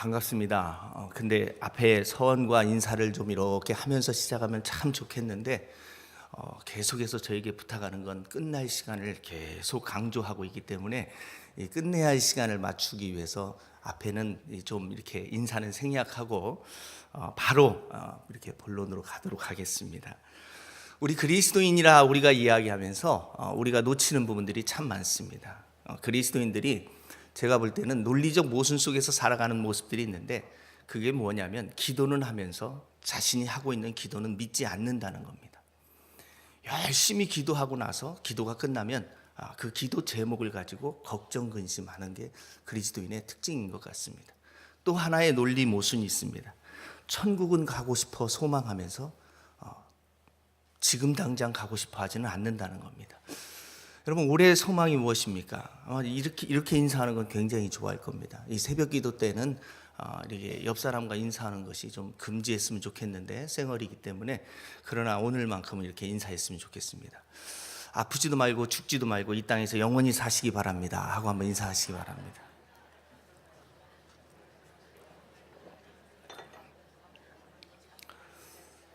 반갑습니다. 근데 앞에 서원과 인사를 좀 이렇게 하면서 시작하면 참 좋겠는데 계속해서 저에게 부탁하는 건 끝날 시간을 계속 강조하고 있기 때문에 이 끝내야 할 시간을 맞추기 위해서 앞에는 좀 이렇게 인사는 생략하고 바로 이렇게 본론으로 가도록 하겠습니다. 우리 그리스도인이라 우리가 이야기하면서 우리가 놓치는 부분들이 참 많습니다. 그리스도인들이 제가 볼 때는 논리적 모순 속에서 살아가는 모습들이 있는데 그게 뭐냐면 기도는 하면서 자신이 하고 있는 기도는 믿지 않는다는 겁니다. 열심히 기도하고 나서 기도가 끝나면 그 기도 제목을 가지고 걱정 근심하는 게 그리스도인의 특징인 것 같습니다. 또 하나의 논리 모순이 있습니다. 천국은 가고 싶어 소망하면서 지금 당장 가고 싶어 하지는 않는다는 겁니다. 여러분, 올해의 소망이 무엇입니까? 이렇게 인사하는 건 굉장히 좋아할 겁니다. 이 새벽 기도 때는 이렇게 옆 사람과 인사하는 것이 좀 금지했으면 좋겠는데 생얼이기 때문에, 그러나 오늘만큼은 이렇게 인사했으면 좋겠습니다. 아프지도 말고 죽지도 말고 이 땅에서 영원히 사시기 바랍니다 하고 한번 인사하시기 바랍니다.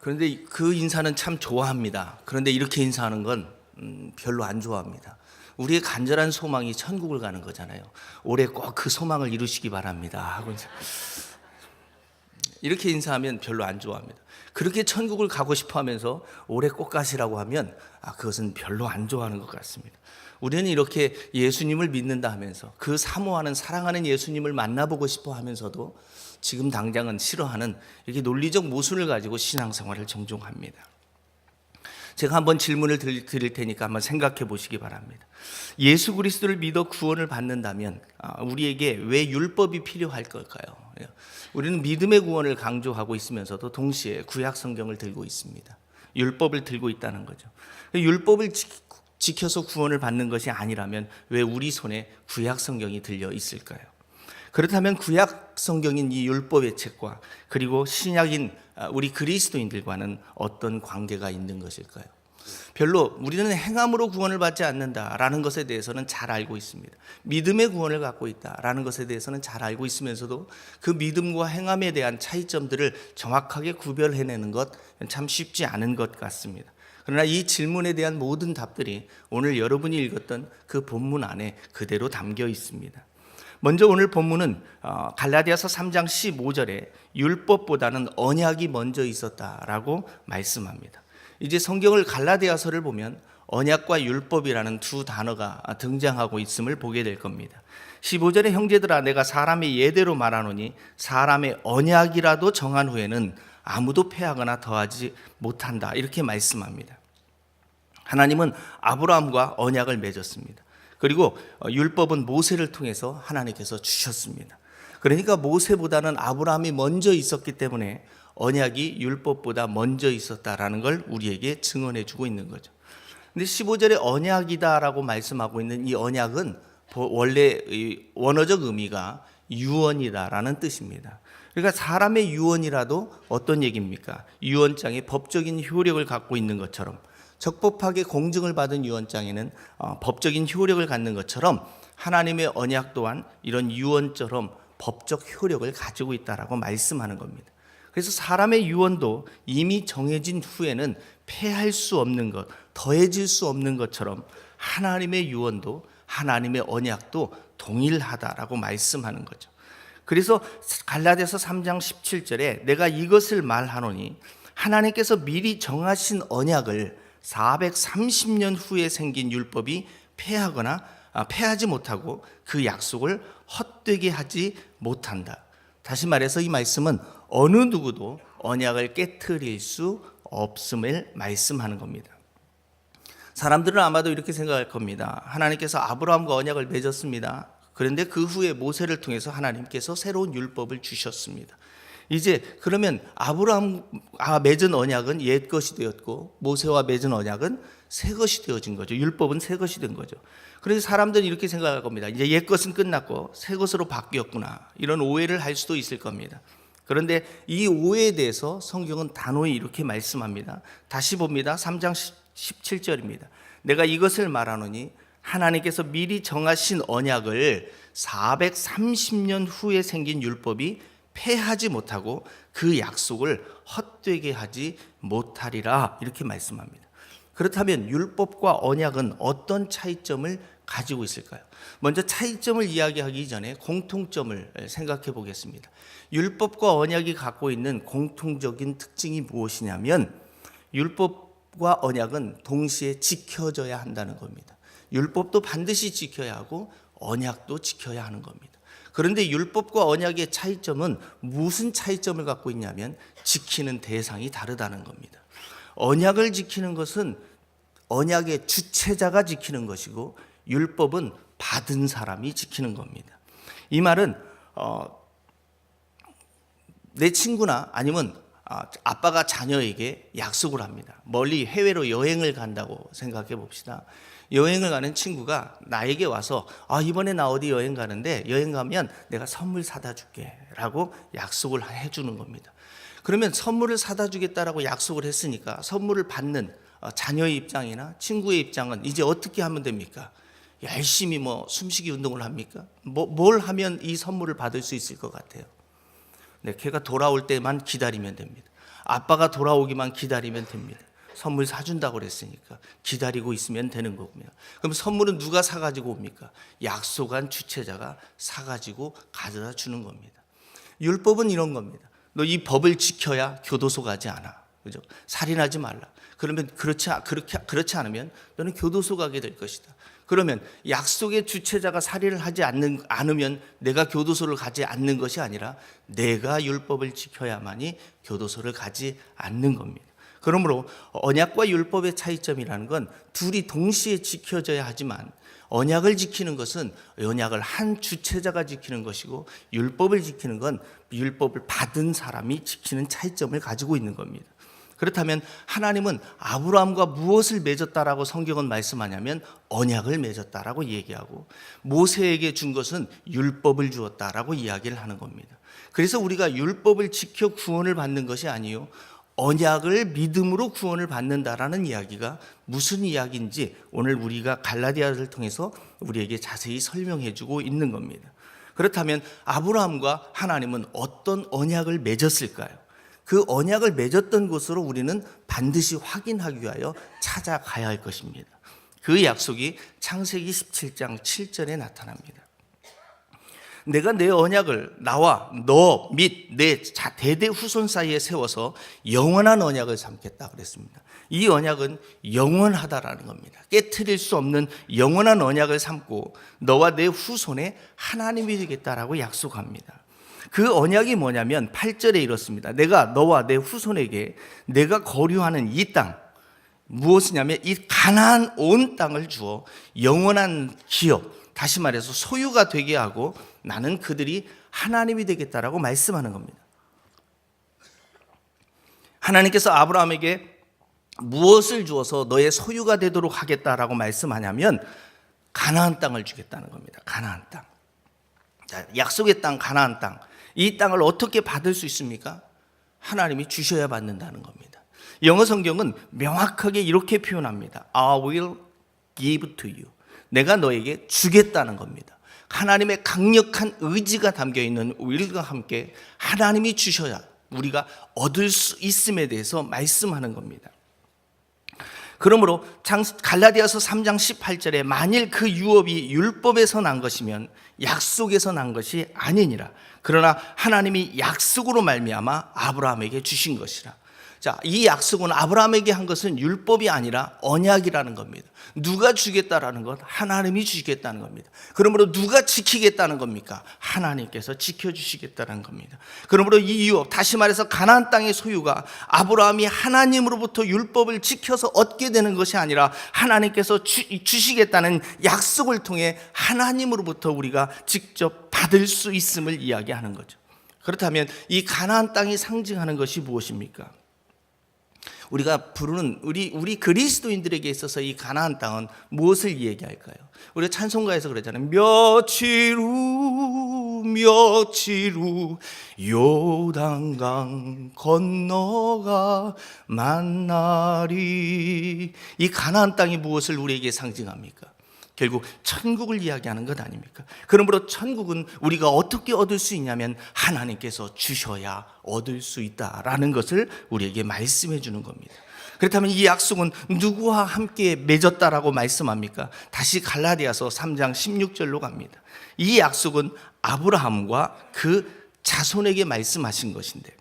그런데 그 인사는 참 좋아합니다. 그런데 이렇게 인사하는 건 별로 안 좋아합니다. 우리의 간절한 소망이 천국을 가는 거잖아요. 올해 꼭 그 소망을 이루시기 바랍니다 하고 이렇게 인사하면 별로 안 좋아합니다. 그렇게 천국을 가고 싶어 하면서 올해 꼭 가시라고 하면 그것은 별로 안 좋아하는 것 같습니다. 우리는 이렇게 예수님을 믿는다 하면서 그 사모하는 사랑하는 예수님을 만나보고 싶어 하면서도 지금 당장은 싫어하는 이렇게 논리적 모순을 가지고 신앙생활을 종종 합니다. 제가 한번 질문을 드릴 테니까 한번 생각해 보시기 바랍니다. 예수 그리스도를 믿어 구원을 받는다면 우리에게 왜 율법이 필요할 걸까요? 우리는 믿음의 구원을 강조하고 있으면서도 동시에 구약 성경을 들고 있습니다. 율법을 들고 있다는 거죠. 율법을 지켜서 구원을 받는 것이 아니라면 왜 우리 손에 구약 성경이 들려 있을까요? 그렇다면 구약 성경인 이 율법의 책과 그리고 신약인 우리 그리스도인들과는 어떤 관계가 있는 것일까요? 별로 우리는 행함으로 구원을 받지 않는다라는 것에 대해서는 잘 알고 있습니다. 믿음의 구원을 갖고 있다라는 것에 대해서는 잘 알고 있으면서도 그 믿음과 행함에 대한 차이점들을 정확하게 구별해내는 것 참 쉽지 않은 것 같습니다. 그러나 이 질문에 대한 모든 답들이 오늘 여러분이 읽었던 그 본문 안에 그대로 담겨 있습니다. 먼저 오늘 본문은 갈라디아서 3장 15절에 율법보다는 언약이 먼저 있었다라고 말씀합니다. 이제 성경을 갈라디아서를 보면 언약과 율법이라는 두 단어가 등장하고 있음을 보게 될 겁니다. 15절에 형제들아 내가 사람의 예대로 말하노니 사람의 언약이라도 정한 후에는 아무도 패하거나 더하지 못한다, 이렇게 말씀합니다. 하나님은 아브라함과 언약을 맺었습니다. 그리고 율법은 모세를 통해서 하나님께서 주셨습니다. 그러니까 모세보다는 아브라함이 먼저 있었기 때문에 언약이 율법보다 먼저 있었다라는 걸 우리에게 증언해 주고 있는 거죠. 근데 15절에 언약이다라고 말씀하고 있는 이 언약은 원래 원어적 의미가 유언이다라는 뜻입니다. 그러니까 사람의 유언이라도 어떤 얘기입니까? 유언장에 법적인 효력을 갖고 있는 것처럼, 적법하게 공증을 받은 유언장에는 법적인 효력을 갖는 것처럼 하나님의 언약 또한 이런 유언처럼 법적 효력을 가지고 있다라고 말씀하는 겁니다. 그래서 사람의 유언도 이미 정해진 후에는 폐할 수 없는 것, 더해질 수 없는 것처럼 하나님의 유언도 하나님의 언약도 동일하다라고 말씀하는 거죠. 그래서 갈라디아서 3장 17절에 내가 이것을 말하노니 하나님께서 미리 정하신 언약을 430년 후에 생긴 율법이 폐하지 못하고 그 약속을 헛되게 하지 못한다. 다시 말해서 이 말씀은 어느 누구도 언약을 깨트릴 수 없음을 말씀하는 겁니다. 사람들은 아마도 이렇게 생각할 겁니다. 하나님께서 아브라함과 언약을 맺었습니다. 그런데 그 후에 모세를 통해서 하나님께서 새로운 율법을 주셨습니다. 이제 그러면 아브라함과 맺은 언약은 옛 것이 되었고 모세와 맺은 언약은 새 것이 되어진 거죠. 율법은 새 것이 된 거죠. 그래서 사람들은 이렇게 생각할 겁니다. 이제 옛 것은 끝났고 새 것으로 바뀌었구나, 이런 오해를 할 수도 있을 겁니다. 그런데 이 오해에 대해서 성경은 단호히 이렇게 말씀합니다. 다시 봅니다. 3장 17절입니다. 내가 이것을 말하노니 하나님께서 미리 정하신 언약을 430년 후에 생긴 율법이 패하지 못하고 그 약속을 헛되게 하지 못하리라 이렇게 말씀합니다. 그렇다면 율법과 언약은 어떤 차이점을 가지고 있을까요? 먼저 차이점을 이야기하기 전에 공통점을 생각해 보겠습니다. 율법과 언약이 갖고 있는 공통적인 특징이 무엇이냐면 율법과 언약은 동시에 지켜져야 한다는 겁니다. 율법도 반드시 지켜야 하고 언약도 지켜야 하는 겁니다. 그런데 율법과 언약의 차이점은 무슨 차이점을 갖고 있냐면 지키는 대상이 다르다는 겁니다. 언약을 지키는 것은 언약의 주체자가 지키는 것이고 율법은 받은 사람이 지키는 겁니다. 이 말은 내 친구나 아니면 아빠가 자녀에게 약속을 합니다. 멀리 해외로 여행을 간다고 생각해 봅시다. 여행을 가는 친구가 나에게 와서 이번에 나 어디 여행 가는데 여행 가면 내가 선물 사다 줄게 라고 약속을 해주는 겁니다. 그러면 선물을 사다 주겠다라고 약속을 했으니까 선물을 받는 자녀의 입장이나 친구의 입장은 이제 어떻게 하면 됩니까? 열심히 숨쉬기 운동을 합니까? 뭘 하면 이 선물을 받을 수 있을 것 같아요? 네, 걔가 돌아올 때만 기다리면 됩니다. 아빠가 돌아오기만 기다리면 됩니다. 선물 사준다고 그랬으니까 기다리고 있으면 되는 거고요. 그럼 선물은 누가 사가지고 옵니까? 약속한 주체자가 사가지고 가져다 주는 겁니다. 율법은 이런 겁니다. 너 이 법을 지켜야 교도소 가지 않아. 그죠? 살인하지 말라. 그러면 그렇지 않으면 너는 교도소 가게 될 것이다. 그러면 약속의 주체자가 살인을 하지 않으면 내가 교도소를 가지 않는 것이 아니라 내가 율법을 지켜야만이 교도소를 가지 않는 겁니다. 그러므로 언약과 율법의 차이점이라는 건 둘이 동시에 지켜져야 하지만 언약을 지키는 것은 언약을 한 주체자가 지키는 것이고 율법을 지키는 건 율법을 받은 사람이 지키는 차이점을 가지고 있는 겁니다. 그렇다면 하나님은 아브라함과 무엇을 맺었다라고 성경은 말씀하냐면 언약을 맺었다라고 얘기하고 모세에게 준 것은 율법을 주었다라고 이야기를 하는 겁니다. 그래서 우리가 율법을 지켜 구원을 받는 것이 아니요 언약을 믿음으로 구원을 받는다라는 이야기가 무슨 이야기인지 오늘 우리가 갈라디아를 통해서 우리에게 자세히 설명해 주고 있는 겁니다. 그렇다면 아브라함과 하나님은 어떤 언약을 맺었을까요? 그 언약을 맺었던 곳으로 우리는 반드시 확인하기 위하여 찾아가야 할 것입니다. 그 약속이 창세기 17장 7절에 나타납니다. 내가 내 언약을 나와 너 및 내 대대 후손 사이에 세워서 영원한 언약을 삼겠다 그랬습니다. 이 언약은 영원하다라는 겁니다. 깨트릴 수 없는 영원한 언약을 삼고 너와 내 후손의 하나님이 되겠다라고 약속합니다. 그 언약이 뭐냐면 8절에 이렇습니다. 내가 너와 내 후손에게 내가 거류하는 이 땅 무엇이냐면 이 가나안 온 땅을 주어 영원한 기업 다시 말해서 소유가 되게 하고 나는 그들이 하나님이 되겠다라고 말씀하는 겁니다. 하나님께서 아브라함에게 무엇을 주어서 너의 소유가 되도록 하겠다라고 말씀하냐면 가나안 땅을 주겠다는 겁니다. 가나안 땅. 자, 약속의 땅 가나안 땅. 이 땅을 어떻게 받을 수 있습니까? 하나님이 주셔야 받는다는 겁니다. 영어 성경은 명확하게 이렇게 표현합니다. I will give to you. 내가 너에게 주겠다는 겁니다. 하나님의 강력한 의지가 담겨있는 will과 함께 하나님이 주셔야 우리가 얻을 수 있음에 대해서 말씀하는 겁니다. 그러므로 갈라디아서 3장 18절에 만일 그 유업이 율법에서 난 것이면 약속에서 난 것이 아니니라. 그러나 하나님이 약속으로 말미암아 아브라함에게 주신 것이라. 자, 이 약속은 아브라함에게 한 것은 율법이 아니라 언약이라는 겁니다. 누가 주겠다라는 것? 하나님이 주시겠다는 겁니다. 그러므로 누가 지키겠다는 겁니까? 하나님께서 지켜주시겠다는 겁니다. 그러므로 이 유업, 다시 말해서 가나안 땅의 소유가 아브라함이 하나님으로부터 율법을 지켜서 얻게 되는 것이 아니라 하나님께서 주시겠다는 약속을 통해 하나님으로부터 우리가 직접 받을 수 있음을 이야기하는 거죠. 그렇다면 이 가나안 땅이 상징하는 것이 무엇입니까? 우리가 부르는 우리 그리스도인들에게 있어서 이 가나안 땅은 무엇을 얘기할까요? 우리가 찬송가에서 그랬잖아요. 며칠 후 요단강 건너가 만나리. 이 가나안 땅이 무엇을 우리에게 상징합니까? 결국 천국을 이야기하는 것 아닙니까? 그러므로 천국은 우리가 어떻게 얻을 수 있냐면 하나님께서 주셔야 얻을 수 있다라는 것을 우리에게 말씀해 주는 겁니다. 그렇다면 이 약속은 누구와 함께 맺었다라고 말씀합니까? 다시 갈라디아서 3장 16절로 갑니다. 이 약속은 아브라함과 그 자손에게 말씀하신 것인데,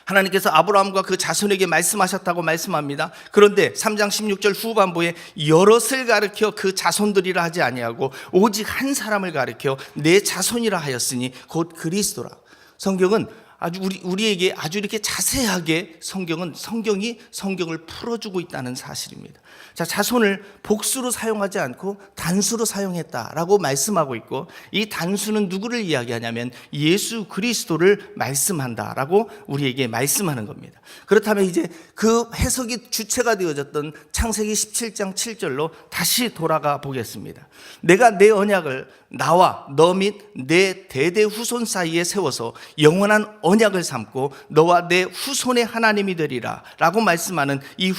하나님께서 아브라함과 그 자손에게 말씀하셨다고 말씀합니다. 그런데 3장 16절 후반부에 여럿을 가르쳐 그 자손들이라 하지 아니하고 오직 한 사람을 가르쳐 내 자손이라 하였으니 곧 그리스도라. 성경은 아주 우리에게 아주 이렇게 자세하게 성경을 풀어주고 있다는 사실입니다. 자, 자손을 복수로 사용하지 않고 단수로 사용했다라고 말씀하고 있고, 이 단수는 누구를 이야기하냐면 예수 그리스도를 말씀한다라고 우리에게 말씀하는 겁니다. 그렇다면 이제 그 해석이 주체가 되어졌던 창세기 17장 7절로 다시 돌아가 보겠습니다. 내가 내 언약을 나와 너 및 내 대대 후손 사이에 세워서 영원한 언약을 삼고 너와 내 후손의 하나님이 되리라 라고 말씀하는 이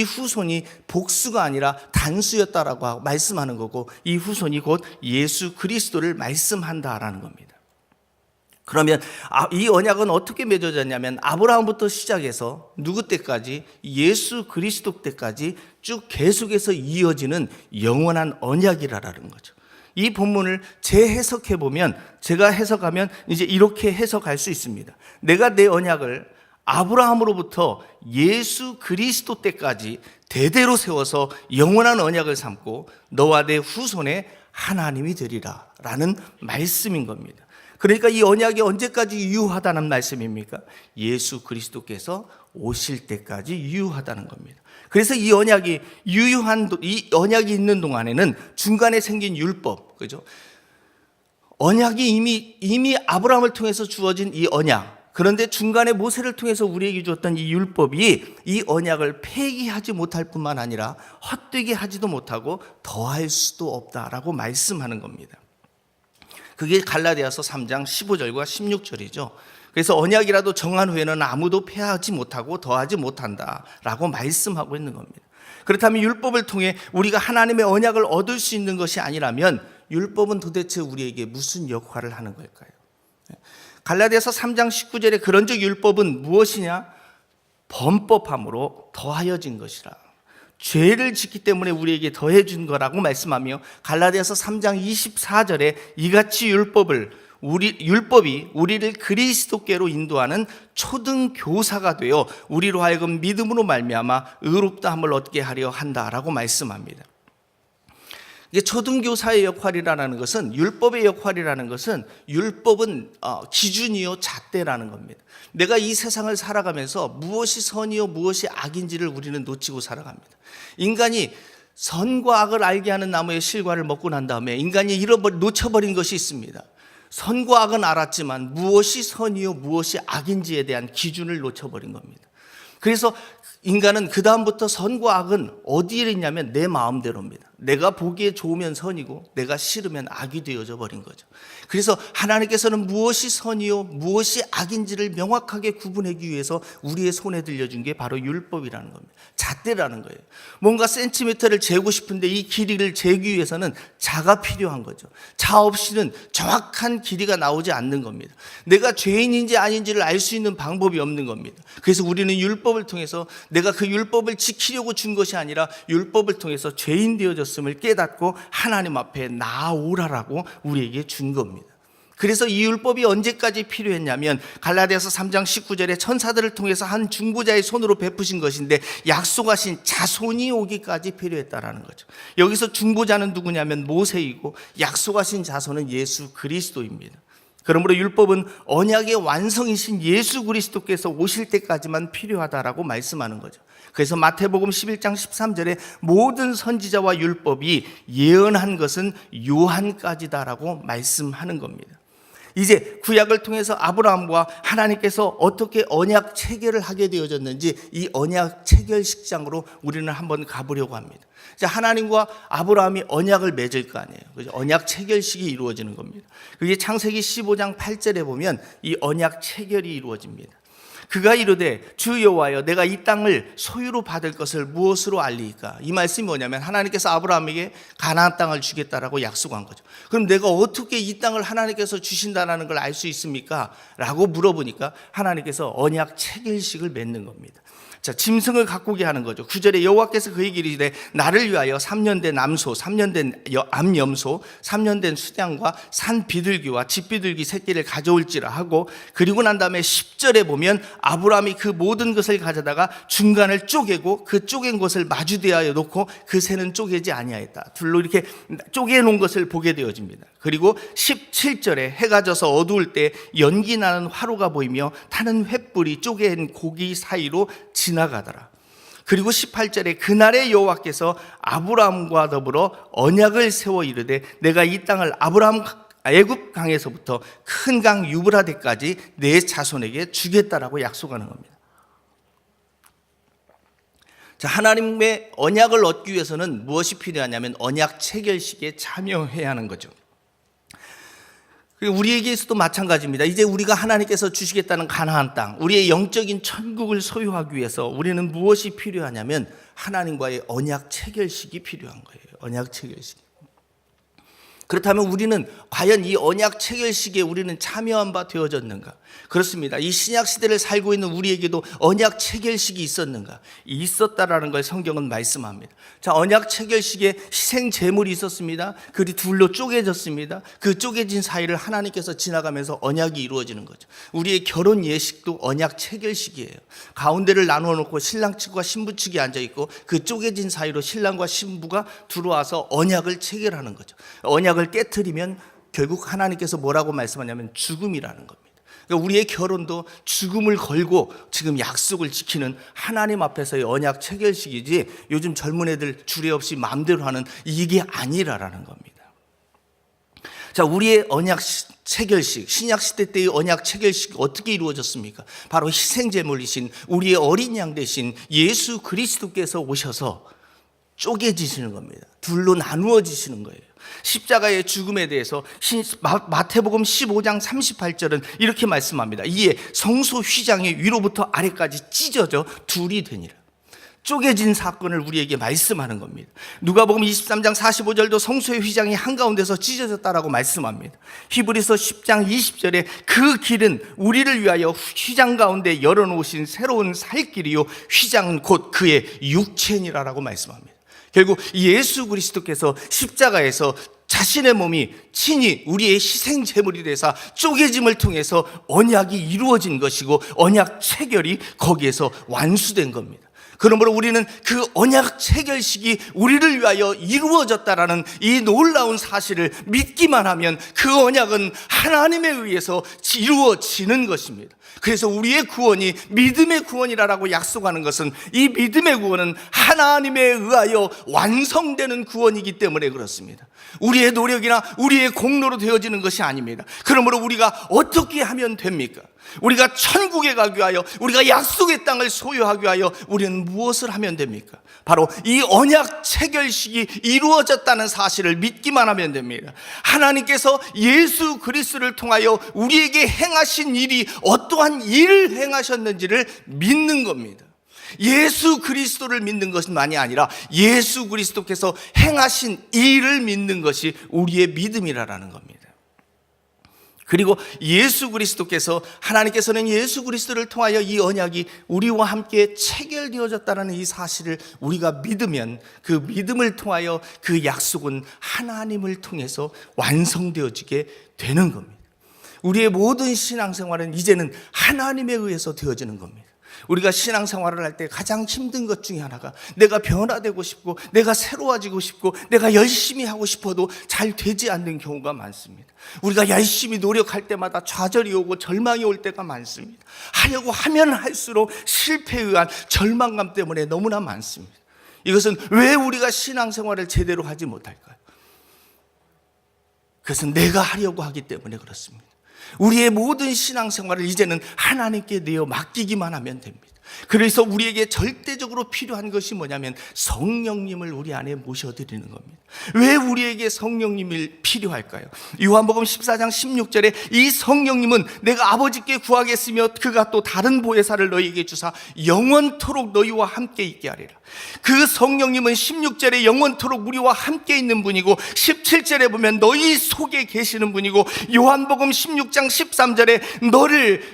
후손이 복수가 아니라 단수였다라고 말씀하는 거고, 이 후손이 곧 예수 그리스도를 말씀한다라는 겁니다. 그러면 이 언약은 어떻게 맺어졌냐면 아브라함부터 시작해서 누구 때까지? 예수 그리스도 때까지 쭉 계속해서 이어지는 영원한 언약이라는 거죠. 이 본문을 재해석해 보면, 제가 해석하면 이제 이렇게 해석할 수 있습니다. 내가 내 언약을 아브라함으로부터 예수 그리스도 때까지 대대로 세워서 영원한 언약을 삼고 너와 내 후손의 하나님이 되리라 라는 말씀인 겁니다. 그러니까 이 언약이 언제까지 유효하다는 말씀입니까? 예수 그리스도께서 오실 때까지 유효하다는 겁니다. 그래서 이 언약이 이 언약이 있는 동안에는 중간에 생긴 율법, 그죠? 언약이 이미 아브라함을 통해서 주어진 이 언약, 그런데 중간에 모세를 통해서 우리에게 주었던 이 율법이 이 언약을 폐기하지 못할 뿐만 아니라 헛되게 하지도 못하고 더할 수도 없다라고 말씀하는 겁니다. 그게 갈라디아서 3장 15절과 16절이죠. 그래서 언약이라도 정한 후에는 아무도 폐하지 못하고 더하지 못한다라고 말씀하고 있는 겁니다. 그렇다면 율법을 통해 우리가 하나님의 언약을 얻을 수 있는 것이 아니라면 율법은 도대체 우리에게 무슨 역할을 하는 걸까요? 갈라디아서 3장 19절에 그런즉 율법은 무엇이냐? 범법함으로 더하여진 것이라. 죄를 짓기 때문에 우리에게 더해준 거라고 말씀하며, 갈라디아서 3장 24절에 이같이 율법이 우리를 그리스도께로 인도하는 초등교사가 되어 우리로 하여금 믿음으로 말미암아 의롭다함을 얻게 하려 한다라고 말씀합니다. 이게 초등교사의 역할이라는 것은, 율법의 역할이라는 것은, 율법은 기준이요 잣대라는 겁니다. 내가 이 세상을 살아가면서 무엇이 선이요 무엇이 악인지를 우리는 놓치고 살아갑니다. 인간이 선과 악을 알게 하는 나무의 실과를 먹고 난 다음에 인간이 놓쳐버린 것이 있습니다. 선과 악은 알았지만 무엇이 선이요 무엇이 악인지에 대한 기준을 놓쳐버린 겁니다. 그래서 인간은 그 다음부터 선과 악은 어디에 있냐면 내 마음대로입니다. 내가 보기에 좋으면 선이고 내가 싫으면 악이 되어져 버린 거죠. 그래서 하나님께서는 무엇이 선이요 무엇이 악인지를 명확하게 구분하기 위해서 우리의 손에 들려준 게 바로 율법이라는 겁니다. 잣대라는 거예요. 뭔가 센티미터를 재고 싶은데 이 길이를 재기 위해서는 자가 필요한 거죠. 자 없이는 정확한 길이가 나오지 않는 겁니다. 내가 죄인인지 아닌지를 알 수 있는 방법이 없는 겁니다. 그래서 우리는 율법을 통해서, 내가 그 율법을 지키려고 준 것이 아니라 율법을 통해서 죄인 되어졌음을 깨닫고 하나님 앞에 나아오라라고 우리에게 준 겁니다. 그래서 이 율법이 언제까지 필요했냐면 갈라디아서 3장 19절에 천사들을 통해서 한 중보자의 손으로 베푸신 것인데 약속하신 자손이 오기까지 필요했다라는 거죠. 여기서 중보자는 누구냐면 모세이고 약속하신 자손은 예수 그리스도입니다. 그러므로 율법은 언약의 완성이신 예수 그리스도께서 오실 때까지만 필요하다라고 말씀하는 거죠. 그래서 마태복음 11장 13절에 모든 선지자와 율법이 예언한 것은 요한까지다라고 말씀하는 겁니다. 이제 구약을 통해서 아브라함과 하나님께서 어떻게 언약 체결을 하게 되어졌는지 이 언약 체결식장으로 우리는 한번 가보려고 합니다. 하나님과 아브라함이 언약을 맺을 거 아니에요. 그죠? 언약 체결식이 이루어지는 겁니다. 그게 창세기 15장 8절에 보면 이 언약 체결이 이루어집니다. 그가 이르되 주 여호와여 내가 이 땅을 소유로 받을 것을 무엇으로 알리이까? 이 말씀이 뭐냐면 하나님께서 아브라함에게 가나안 땅을 주겠다라고 약속한 거죠. 그럼 내가 어떻게 이 땅을 하나님께서 주신다는 걸 알 수 있습니까? 라고 물어보니까 하나님께서 언약 체결식을 맺는 겁니다. 자, 짐승을 가꾸게 하는 거죠. 9절에 여호와께서 그에게 이르시되 나를 위하여 3년 된 암소, 3년 된 암염소, 3년 된 수양과 산 비둘기와 집 비둘기 새끼를 가져올지라 하고, 그리고 난 다음에 10절에 보면 아브라함이 그 모든 것을 가져다가 중간을 쪼개고 그 쪼갠 것을 마주대하여 놓고 그 새는 쪼개지 아니하였다. 둘로 이렇게 쪼개 놓은 것을 보게 되어집니다. 그리고 17절에 해가 져서 어두울 때 연기 나는 화로가 보이며 타는 횃불이 쪼갠 고기 사이로 지나가더라. 그리고 18절에 그날의 여호와께서 아브라함과 더불어 언약을 세워 이르되 내가 이 땅을 아브라함 애굽 강에서부터 큰 강 유브라데까지 내 자손에게 주겠다라고 약속하는 겁니다. 자, 하나님의 언약을 얻기 위해서는 무엇이 필요하냐면 언약 체결식에 참여해야 하는 거죠. 우리에게서도 마찬가지입니다. 이제 우리가 하나님께서 주시겠다는 가나안 땅, 우리의 영적인 천국을 소유하기 위해서 우리는 무엇이 필요하냐면 하나님과의 언약 체결식이 필요한 거예요. 언약 체결식. 그렇다면 우리는 과연 이 언약 체결식에 우리는 참여한 바 되어졌는가? 그렇습니다. 이 신약 시대를 살고 있는 우리에게도 언약 체결식이 있었는가? 있었다라는 걸 성경은 말씀합니다. 자, 언약 체결식에 희생 제물이 있었습니다. 그리 둘로 쪼개졌습니다. 그 쪼개진 사이를 하나님께서 지나가면서 언약이 이루어지는 거죠. 우리의 결혼 예식도 언약 체결식이에요. 가운데를 나누어 놓고 신랑 측과 신부 측이 앉아 있고 그 쪼개진 사이로 신랑과 신부가 들어와서 언약을 체결하는 거죠. 언약을 깨트리면 결국 하나님께서 뭐라고 말씀하냐면 죽음이라는 겁니다. 그러니까 우리의 결혼도 죽음을 걸고 지금 약속을 지키는 하나님 앞에서의 언약 체결식이지 요즘 젊은 애들 주례 없이 마음대로 하는 이게 아니라라는 겁니다. 자, 우리의 언약 체결식, 신약 시대 때의 언약 체결식이 어떻게 이루어졌습니까? 바로 희생제물이신 우리의 어린 양 되신 예수 그리스도께서 오셔서 쪼개지시는 겁니다. 둘로 나누어지시는 거예요. 십자가의 죽음에 대해서 마태복음 15장 38절은 이렇게 말씀합니다. 이에 성소 휘장이 위로부터 아래까지 찢어져 둘이 되니라. 쪼개진 사건을 우리에게 말씀하는 겁니다. 누가복음 23장 45절도 성소의 휘장이 한가운데서 찢어졌다라고 말씀합니다. 히브리서 10장 20절에 그 길은 우리를 위하여 휘장 가운데 열어놓으신 새로운 살 길이요 휘장은 곧 그의 육체니라라고 말씀합니다. 결국 예수 그리스도께서 십자가에서 자신의 몸이 친히 우리의 희생 제물이 되사 쪼개짐을 통해서 언약이 이루어진 것이고 언약 체결이 거기에서 완수된 겁니다. 그러므로 우리는 그 언약 체결식이 우리를 위하여 이루어졌다라는 이 놀라운 사실을 믿기만 하면 그 언약은 하나님에 의해서 이루어지는 것입니다. 그래서 우리의 구원이 믿음의 구원이라고 약속하는 것은 이 믿음의 구원은 하나님에 의하여 완성되는 구원이기 때문에 그렇습니다. 우리의 노력이나 우리의 공로로 되어지는 것이 아닙니다. 그러므로 우리가 어떻게 하면 됩니까? 우리가 천국에 가기 위하여, 우리가 약속의 땅을 소유하기 위하여 우리는 무엇을 하면 됩니까? 바로 이 언약 체결식이 이루어졌다는 사실을 믿기만 하면 됩니다. 하나님께서 예수 그리스도를 통하여 우리에게 행하신 일이 어떠한 일을 행하셨는지를 믿는 겁니다. 예수 그리스도를 믿는 것만이 아니라 예수 그리스도께서 행하신 일을 믿는 것이 우리의 믿음이라는 겁니다. 그리고 예수 그리스도께서, 하나님께서는 예수 그리스도를 통하여 이 언약이 우리와 함께 체결되어졌다는 이 사실을 우리가 믿으면 그 믿음을 통하여 그 약속은 하나님을 통해서 완성되어지게 되는 겁니다. 우리의 모든 신앙생활은 이제는 하나님에 의해서 되어지는 겁니다. 우리가 신앙생활을 할 때 가장 힘든 것 중에 하나가 내가 변화되고 싶고 내가 새로워지고 싶고 내가 열심히 하고 싶어도 잘 되지 않는 경우가 많습니다. 우리가 열심히 노력할 때마다 좌절이 오고 절망이 올 때가 많습니다. 하려고 하면 할수록 실패에 의한 절망감 때문에 너무나 많습니다. 이것은 왜 우리가 신앙생활을 제대로 하지 못할까요? 그것은 내가 하려고 하기 때문에 그렇습니다. 우리의 모든 신앙생활을 이제는 하나님께 내어 맡기기만 하면 됩니다. 그래서 우리에게 절대적으로 필요한 것이 뭐냐면 성령님을 우리 안에 모셔드리는 겁니다. 왜 우리에게 성령님이 필요할까요? 요한복음 14장 16절에 이 성령님은 내가 아버지께 구하겠으며 그가 또 다른 보혜사를 너희에게 주사 영원토록 너희와 함께 있게 하리라. 그 성령님은 16절에 영원토록 우리와 함께 있는 분이고 17절에 보면 너희 속에 계시는 분이고 요한복음 16장 13절에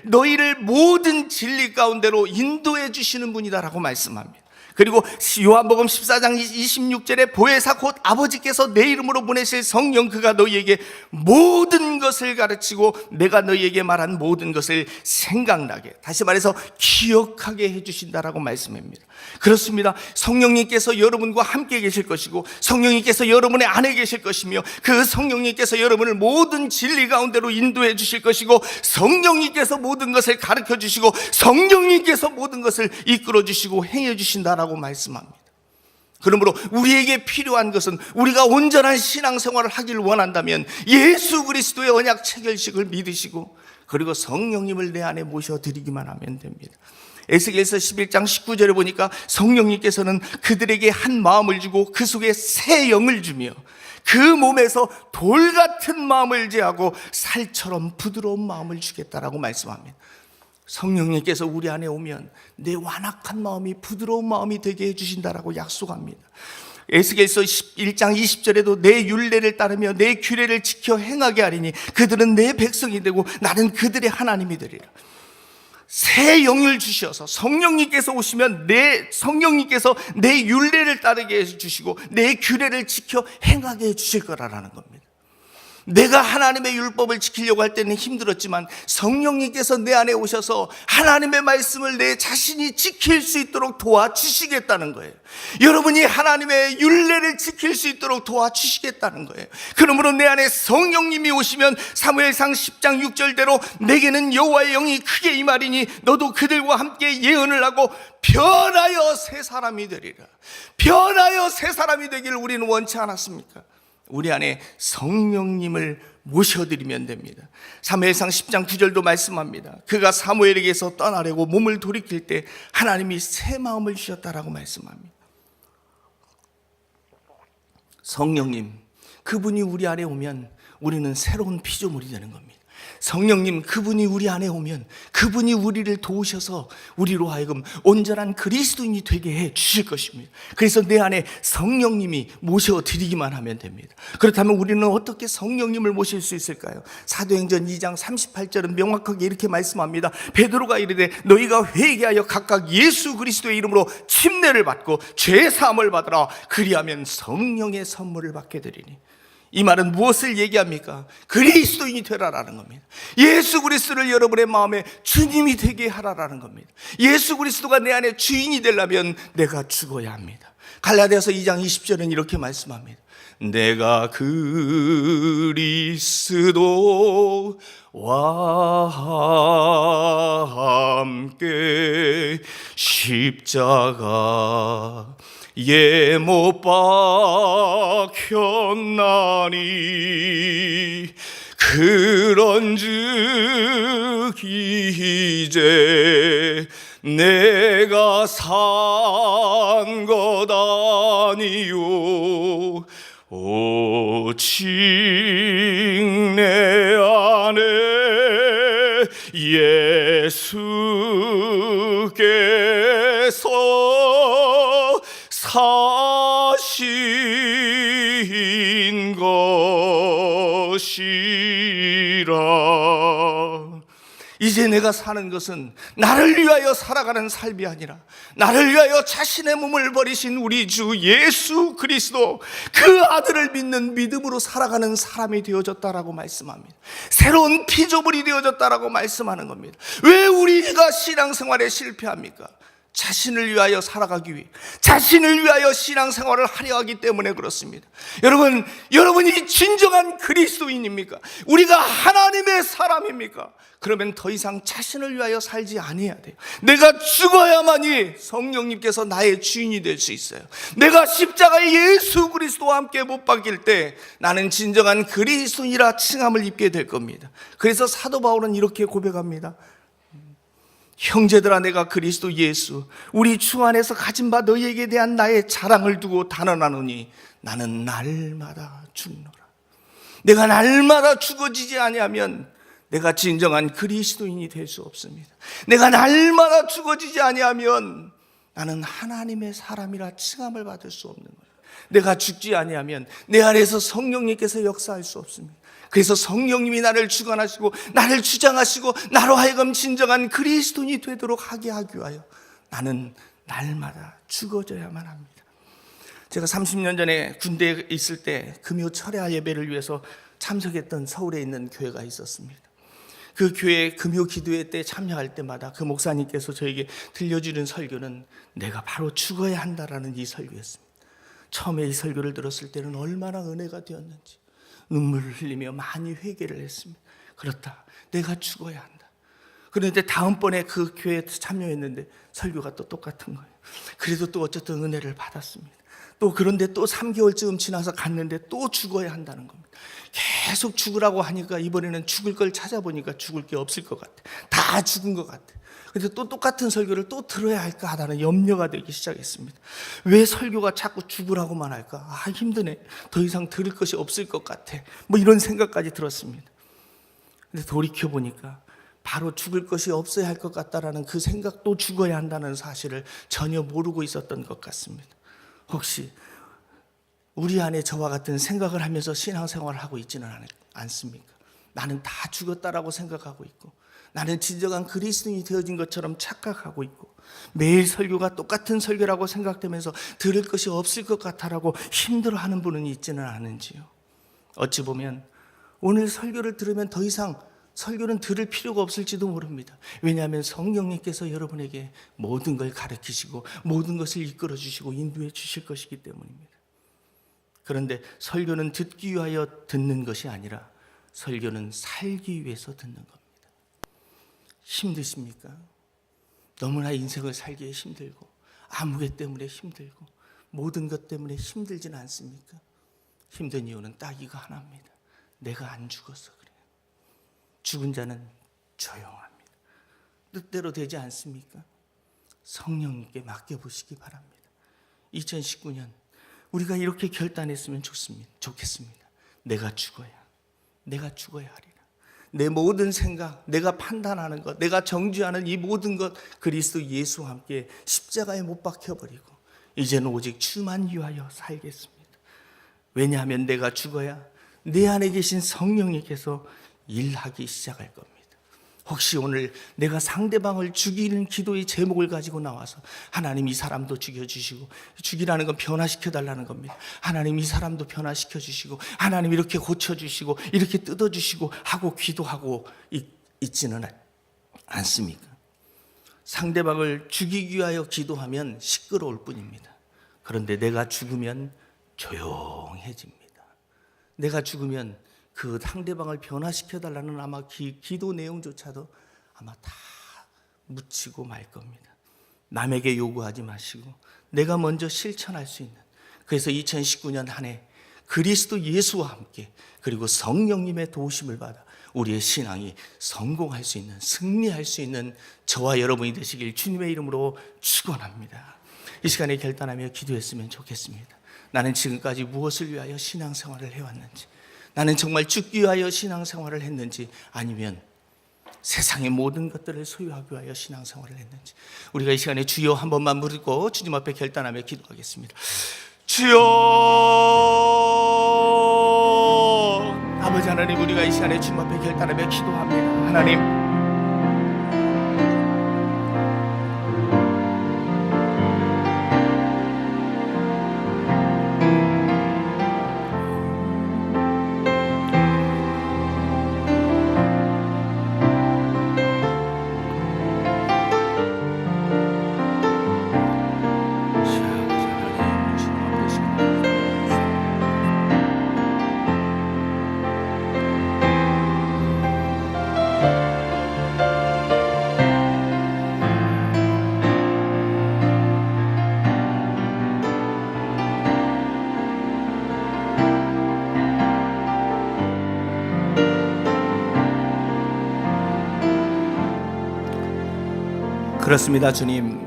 너희를 모든 진리 가운데로 인도해 주시는 분이다라고 말씀합니다. 그리고 요한복음 14장 26절에 보혜사 곧 아버지께서 내 이름으로 보내실 성령 그가 너희에게 모든 것을 가르치고 내가 너희에게 말한 모든 것을 생각나게, 다시 말해서 기억하게 해주신다라고 말씀합니다. 그렇습니다. 성령님께서 여러분과 함께 계실 것이고 성령님께서 여러분의 안에 계실 것이며 그 성령님께서 여러분을 모든 진리 가운데로 인도해 주실 것이고 성령님께서 모든 것을 가르쳐 주시고 성령님께서 모든 것을 이끌어 주시고 행해 주신다라고 말씀합니다. 그러므로 우리에게 필요한 것은 우리가 온전한 신앙생활을 하기를 원한다면 예수 그리스도의 언약 체결식을 믿으시고 그리고 성령님을 내 안에 모셔드리기만 하면 됩니다. 에스겔서 11장 19절에 보니까 성령님께서는 그들에게 한 마음을 주고 그 속에 새 영을 주며 그 몸에서 돌 같은 마음을 제하고 살처럼 부드러운 마음을 주겠다라고 말씀합니다. 성령님께서 우리 안에 오면 내 완악한 마음이 부드러운 마음이 되게 해주신다라고 약속합니다. 에스겔서 1장 20절에도 내 율례를 따르며 내 규례를 지켜 행하게 하리니 그들은 내 백성이 되고 나는 그들의 하나님이 되리라. 새 영을 주셔서 성령님께서 오시면 성령님께서 내 율례를 따르게 해주시고 내 규례를 지켜 행하게 해주실 거라는 겁니다. 내가 하나님의 율법을 지키려고 할 때는 힘들었지만 성령님께서 내 안에 오셔서 하나님의 말씀을 내 자신이 지킬 수 있도록 도와주시겠다는 거예요. 여러분이 하나님의 율례를 지킬 수 있도록 도와주시겠다는 거예요. 그러므로 내 안에 성령님이 오시면 사무엘상 10장 6절대로 내게는 여호와의 영이 크게 임하리니 너도 그들과 함께 예언을 하고 변하여 새 사람이 되리라. 변하여 새 사람이 되기를 우리는 원치 않았습니까? 우리 안에 성령님을 모셔드리면 됩니다. 사무엘상 10장 9절도 말씀합니다. 그가 사무엘에게서 떠나려고 몸을 돌이킬 때 하나님이 새 마음을 주셨다라고 말씀합니다. 성령님, 그분이 우리 안에 오면 우리는 새로운 피조물이 되는 겁니다. 성령님, 그분이 우리 안에 오면 그분이 우리를 도우셔서 우리로 하여금 온전한 그리스도인이 되게 해 주실 것입니다. 그래서 내 안에 성령님이 모셔드리기만 하면 됩니다. 그렇다면 우리는 어떻게 성령님을 모실 수 있을까요? 사도행전 2장 38절은 명확하게 이렇게 말씀합니다. 베드로가 이르되 너희가 회개하여 각각 예수 그리스도의 이름으로 침례를 받고 죄사함을 받으라. 그리하면 성령의 선물을 받게 되리니. 이 말은 무엇을 얘기합니까? 그리스도인이 되라라는 겁니다. 예수 그리스도를 여러분의 마음에 주님이 되게 하라라는 겁니다. 예수 그리스도가 내 안에 주인이 되려면 내가 죽어야 합니다. 갈라디아서 2장 20절은 이렇게 말씀합니다. 내가 그리스도와 함께 십자가 예 못 박혔나니 그런즉 이제 내가 산 것 아니요 오직 내 안에 예수께서 사신 것이라. 이제 내가 사는 것은 나를 위하여 살아가는 삶이 아니라 나를 위하여 자신의 몸을 버리신 우리 주 예수 그리스도 그 아들을 믿는 믿음으로 살아가는 사람이 되어졌다라고 말씀합니다. 새로운 피조물이 되어졌다라고 말씀하는 겁니다. 왜 우리가 신앙생활에 실패합니까? 자신을 위하여 살아가기 위해, 자신을 위하여 신앙생활을 하려 하기 때문에 그렇습니다. 여러분이 진정한 그리스도인입니까? 우리가 하나님의 사람입니까? 그러면 더 이상 자신을 위하여 살지 않아야 돼요. 내가 죽어야만이 성령님께서 나의 주인이 될 수 있어요. 내가 십자가에 예수 그리스도와 함께 못 박힐 때 나는 진정한 그리스도인이라 칭함을 입게 될 겁니다. 그래서 사도 바울은 이렇게 고백합니다. 형제들아, 내가 그리스도 예수 우리 주 안에서 가진 바 너희에게 대한 나의 자랑을 두고 단언하노니 나는 날마다 죽노라. 내가 날마다 죽어지지 아니하면 내가 진정한 그리스도인이 될 수 없습니다. 내가 날마다 죽어지지 아니하면 나는 하나님의 사람이라 칭함을 받을 수 없는 거예요. 내가 죽지 아니하면 내 안에서 성령님께서 역사할 수 없습니다. 그래서 성령님이 나를 주관하시고 나를 주장하시고 나로 하여금 진정한 그리스도인이 되도록 하게 하기 위하여 나는 날마다 죽어져야만 합니다. 제가 30년 전에 군대에 있을 때 금요 철야 예배를 위해서 참석했던 서울에 있는 교회가 있었습니다. 그 교회 금요 기도회 때 참여할 때마다 그 목사님께서 저에게 들려주는 설교는 내가 바로 죽어야 한다라는 이 설교였습니다. 처음에 이 설교를 들었을 때는 얼마나 은혜가 되었는지 눈물을 흘리며 많이 회개를 했습니다. 그렇다, 내가 죽어야 한다. 그런데 다음번에 그 교회에 참여했는데 설교가 또 똑같은 거예요. 그래도 또 어쨌든 은혜를 받았습니다. 또 그런데 또 3개월쯤 지나서 갔는데 또 죽어야 한다는 겁니다. 계속 죽으라고 하니까 이번에는 죽을 걸 찾아보니까 죽을 게 없을 것 같아. 다 죽은 것 같아. 그래서 또 똑같은 설교를 또 들어야 할까 하다는 염려가 되기 시작했습니다. 왜 설교가 자꾸 죽으라고만 할까? 힘드네. 더 이상 들을 것이 없을 것 같아. 뭐 이런 생각까지 들었습니다. 근데 돌이켜보니까 바로 죽을 것이 없어야 할 것 같다라는 그 생각도 죽어야 한다는 사실을 전혀 모르고 있었던 것 같습니다. 혹시 우리 안에 저와 같은 생각을 하면서 신앙생활을 하고 있지는 않습니까? 나는 다 죽었다라고 생각하고 있고 나는 진정한 그리스도인이 되어진 것처럼 착각하고 있고 매일 설교가 똑같은 설교라고 생각되면서 들을 것이 없을 것 같아라고 힘들어하는 분은 있지는 않은지요. 어찌 보면 오늘 설교를 들으면 더 이상 설교는 들을 필요가 없을지도 모릅니다. 왜냐하면 성령님께서 여러분에게 모든 걸 가르치시고 모든 것을 이끌어 주시고 인도해 주실 것이기 때문입니다. 그런데 설교는 듣기 위하여 듣는 것이 아니라 설교는 살기 위해서 듣는 겁니다. 힘드십니까? 너무나 인생을 살기에 힘들고 아무개 때문에 힘들고 모든 것 때문에 힘들지는 않습니까? 힘든 이유는 딱 이거 하나입니다. 내가 안 죽어서 그래요. 죽은 자는 조용합니다. 뜻대로 되지 않습니까? 성령님께 맡겨보시기 바랍니다. 2019년 우리가 이렇게 결단했으면 좋겠습니다. 내가 죽어야 하리라. 내 모든 생각, 내가 판단하는 것, 내가 정죄하는 이 모든 것 그리스도 예수와 함께 십자가에 못 박혀버리고 이제는 오직 주만 위하여 살겠습니다. 왜냐하면 내가 죽어야 내 안에 계신 성령님께서 일하기 시작할 겁니다. 혹시 오늘 내가 상대방을 죽이는 기도의 제목을 가지고 나와서 하나님 이 사람도 죽여주시고, 죽이라는 건 변화시켜달라는 겁니다. 하나님 이 사람도 변화시켜주시고 하나님 이렇게 고쳐주시고 이렇게 뜯어주시고 하고 기도하고 있지는 않습니까? 상대방을 죽이기 위하여 기도하면 시끄러울 뿐입니다. 그런데 내가 죽으면 조용해집니다. 내가 죽으면 그 상대방을 변화시켜달라는 아마 기도 내용조차도 아마 다 묻히고 말 겁니다. 남에게 요구하지 마시고 내가 먼저 실천할 수 있는, 그래서 2019년 한 해 그리스도 예수와 함께 그리고 성령님의 도우심을 받아 우리의 신앙이 성공할 수 있는, 승리할 수 있는 저와 여러분이 되시길 주님의 이름으로 축원합니다. 이 시간에 결단하며 기도했으면 좋겠습니다. 나는 지금까지 무엇을 위하여 신앙생활을 해왔는지, 나는 정말 죽기 위하여 신앙생활을 했는지, 아니면 세상의 모든 것들을 소유하기 위하여 신앙생활을 했는지, 우리가 이 시간에 주여 한 번만 부르고 주님 앞에 결단하며 기도하겠습니다. 주여, 아버지 하나님, 우리가 이 시간에 주님 앞에 결단하며 기도합니다. 하나님, 그렇습니다, 주님.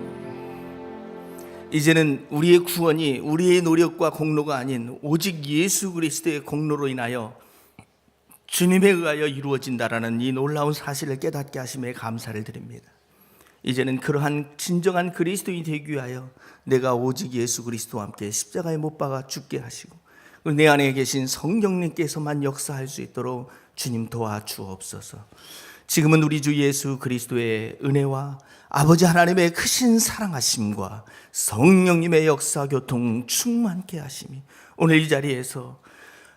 이제는 우리의 구원이 우리의 노력과 공로가 아닌 오직 예수 그리스도의 공로로 인하여 주님에 의하여 이루어진다라는 이 놀라운 사실을 깨닫게 하심에 감사를 드립니다. 이제는 그러한 진정한 그리스도인이 되기 위하여 내가 오직 예수 그리스도와 함께 십자가에 못 박아 죽게 하시고 내 안에 계신 성령님께서만 역사할 수 있도록 주님 도와주옵소서. 지금은 우리 주 예수 그리스도의 은혜와 아버지 하나님의 크신 사랑하심과 성령님의 역사 교통 충만케 하심이 오늘 이 자리에서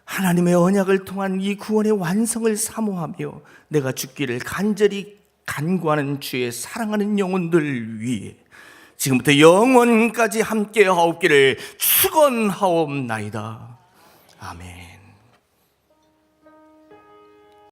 하나님의 언약을 통한 이 구원의 완성을 사모하며 내가 죽기를 간절히 간구하는 주의 사랑하는 영혼들 위해 지금부터 영원까지 함께 하옵기를 축원하옵나이다. 아멘.